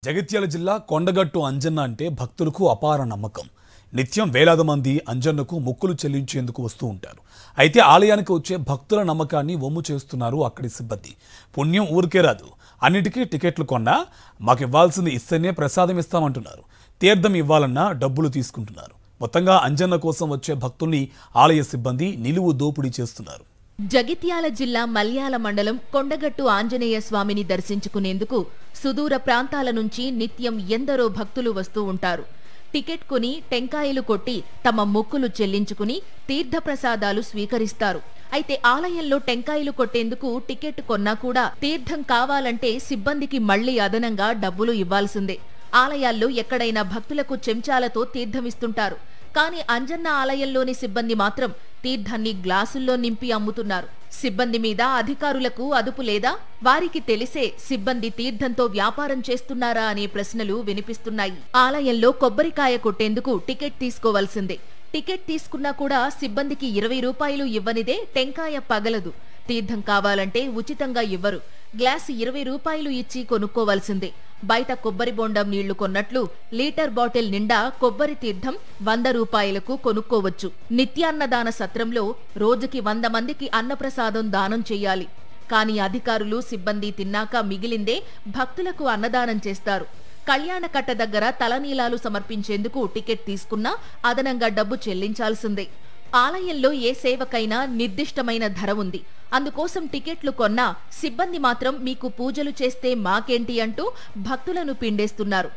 జగిత్యాల జిల్లా కొండగట్టు అంజన్న అంటే భక్తులకు అపార నమ్మకం. నిత్యం వేలాది మంది అంజన్నకు మొక్కులు చెల్లించేందుకు వస్తూ ఉంటారు. అయితే ఆలయానికి వచ్చే భక్తుల నమ్మకాన్ని వమ్ము చేస్తున్నారు అక్కడి సిబ్బంది. పుణ్యం ఊరికే రాదు, అన్నిటికీ టికెట్లు కొన్నా మాకు ఇవ్వాల్సింది ఇస్తేనే ప్రసాదం ఇస్తామంటున్నారు. తీర్థం ఇవ్వాలన్నా డబ్బులు తీసుకుంటున్నారు. మొత్తంగా అంజన్న కోసం వచ్చే భక్తుల్ని ఆలయ సిబ్బంది నిలువు దోపిడీ చేస్తున్నారు. జగిత్యాల జిల్లా మల్యాల మండలం కొండగట్టు ఆంజనేయ స్వామిని దర్శించుకునేందుకు సుదూర ప్రాంతాల నుంచి నిత్యం ఎందరో భక్తులు వస్తూ ఉంటారు. టికెట్ కొని టెంకాయలు కొట్టి తమ మొక్కులు చెల్లించుకుని తీర్థప్రసాదాలు స్వీకరిస్తారు. అయితే ఆలయంలో టెంకాయలు కొట్టేందుకు టికెట్ కొన్నా కూడా తీర్థం కావాలంటే సిబ్బందికి మళ్లీ అదనంగా డబ్బులు ఇవ్వాల్సిందే. ఆలయాల్లో ఎక్కడైనా భక్తులకు చెంచాలతో తీర్థమిస్తుంటారు. కానీ అంజన్న ఆలయంలోని సిబ్బంది మాత్రం తీర్థాన్ని గ్లాసుల్లో నింపి అమ్ముతున్నారు. సిబ్బంది మీద అధికారులకు అదుపు లేదా? వారికి తెలిసే సిబ్బంది తీర్థంతో వ్యాపారం చేస్తున్నారా అనే ప్రశ్నలు వినిపిస్తున్నాయి. ఆలయంలో కొబ్బరికాయ కొట్టేందుకు టికెట్ తీసుకోవాల్సిందే. టికెట్ తీసుకున్నా కూడా సిబ్బందికి 20 రూపాయలు ఇవ్వనిదే టెంకాయ పగలదు. తీర్థం కావాలంటే ఉచితంగా ఇవ్వరు. గ్లాసు 20 రూపాయలు ఇచ్చి కొనుక్కోవాల్సిందే. బయట కొబ్బరి బొండం నీళ్లు కొన్నట్లు లీటర్ బాటిల్ నిండా కొబ్బరి తీర్థం 100 రూపాయలకు కొనుక్కోవచ్చు. నిత్యాన్నదాన సత్రంలో రోజుకి 100 మందికి అన్నప్రసాదం దానం చెయ్యాలి. కానీ అధికారులు సిబ్బంది తిన్నాక మిగిలిందే భక్తులకు అన్నదానం చేస్తారు. కళ్యాణకట్ట దగ్గర తలనీలాలు సమర్పించేందుకు టికెట్ తీసుకున్నా అదనంగా డబ్బు చెల్లించాల్సిందే. ఆలయంలో ఏ సేవకైనా నిర్దిష్టమైన ధర ఉంది. అందుకోసం టికెట్లు కొన్నా సిబ్బంది మాత్రం మీకు పూజలు చేస్తే మాకేంటి అంటూ భక్తులను పిండేస్తున్నారు.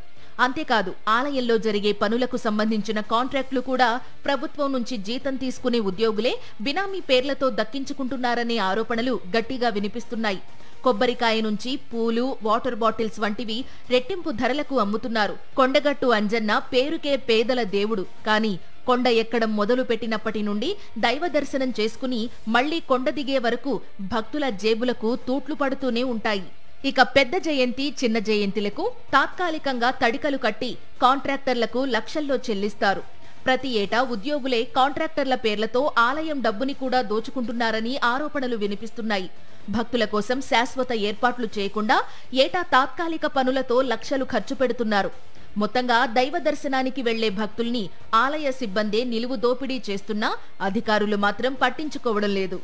అంతేకాదు, ఆలయంలో జరిగే పనులకు సంబంధించిన కాంట్రాక్టులు కూడా ప్రభుత్వం నుంచి జీతం తీసుకునే ఉద్యోగులే బినామీ పేర్లతో దక్కించుకుంటున్నారనే ఆరోపణలు గట్టిగా వినిపిస్తున్నాయి. కొబ్బరికాయ నుంచి పూలు, వాటర్ బాటిల్స్ వంటివి రెట్టింపు ధరలకు అమ్ముతున్నారు. కొండగట్టు అంజన్న పేరుకే పేదల దేవుడు. కానీ కొండ ఎక్కడం మొదలు పెట్టినప్పటి నుండి దైవ దర్శనం చేసుకుని మళ్లీ కొండ దిగే వరకు భక్తుల జేబులకు తూట్లు పడుతూనే ఉంటాయి. ఇక పెద్ద జయంతి, చిన్న జయంతిలకు తాత్కాలికంగా తడికలు కట్టి కాంట్రాక్టర్లకు లక్షల్లో చెల్లిస్తారు. ప్రతి ఏటా ఉద్యోగులే కాంట్రాక్టర్ల పేర్లతో ఆలయం డబ్బుని కూడా దోచుకుంటున్నారని ఆరోపణలు వినిపిస్తున్నాయి. భక్తుల కోసం శాశ్వత ఏర్పాట్లు చేయకుండా ఏటా తాత్కాలిక పనులతో లక్షలు ఖర్చు పెడుతున్నారు. మొత్తంగా దైవ దర్శనానికి వెళ్లే భక్తుల్ని ఆలయ సిబ్బందే నిలువు దోపిడీ చేస్తున్నా అధికారులు మాత్రం పట్టించుకోవడం లేదు.